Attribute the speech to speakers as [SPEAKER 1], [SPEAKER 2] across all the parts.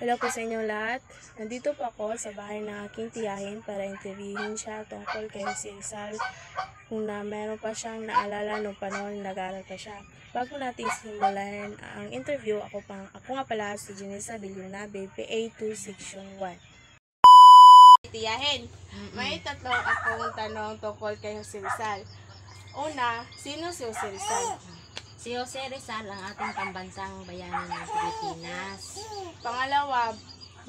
[SPEAKER 1] Hello po sa inyong lahat. Nandito po ako sa bahay ng aking tiyahin para interviewin siya tungkol kay Jose Rizal kung na meron pa siyang naalala nung panahon nag-aaral pa siya. Bago natin simulan ang interview, ako nga pala si Janessa Villanueva, PA2 Section 1. Tiyahin, may tatlong akong tanong tungkol kay Jose Rizal. Una, sino si Jose Rizal?
[SPEAKER 2] Si Jose Rizal ang ating pambansang bayani ng Pilipinas.
[SPEAKER 1] Pangalawa,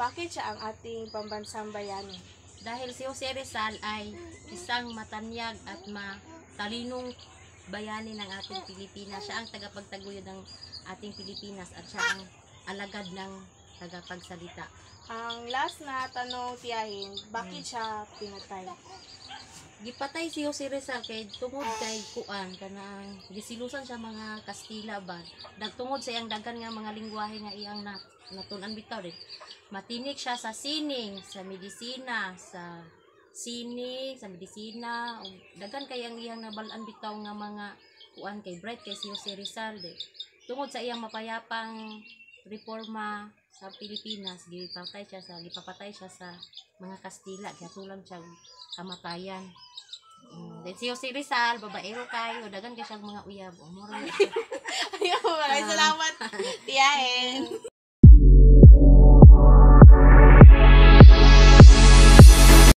[SPEAKER 1] bakit siya ang ating pambansang bayani?
[SPEAKER 2] Dahil si Jose Rizal ay isang matanyag at matalinong bayani ng ating Pilipinas. Siya ang tagapagtaguyod ng ating Pilipinas at siya ang alagad ng tagapagsalita.
[SPEAKER 1] Ang last na tanong, tiyahin, bakit siya pinatay?
[SPEAKER 2] Gipatay si Jose Rizal kay tungod kay kuan kanang gisilusan siya mga Kastila ba. Tungod sa iyang daghan nga mga lingwahe nga iyang natun-an bitaw din. Matinik siya sa sining, sa medisina, sa sining, sa medisina, ug daghan kay ang iyang nabal-an bitaw nga mga kuan kay bright kay si Jose Rizal de. Tungod sa iyang mapayapang reforma sa Pilipinas, gipapatay siya sa mga Kastila kaya tulang siya kamatayan. Then si Jose Rizal, babaero kayo, dagan ka siyang mga uyab.
[SPEAKER 1] Ayun, maraming salamat, tiyahin.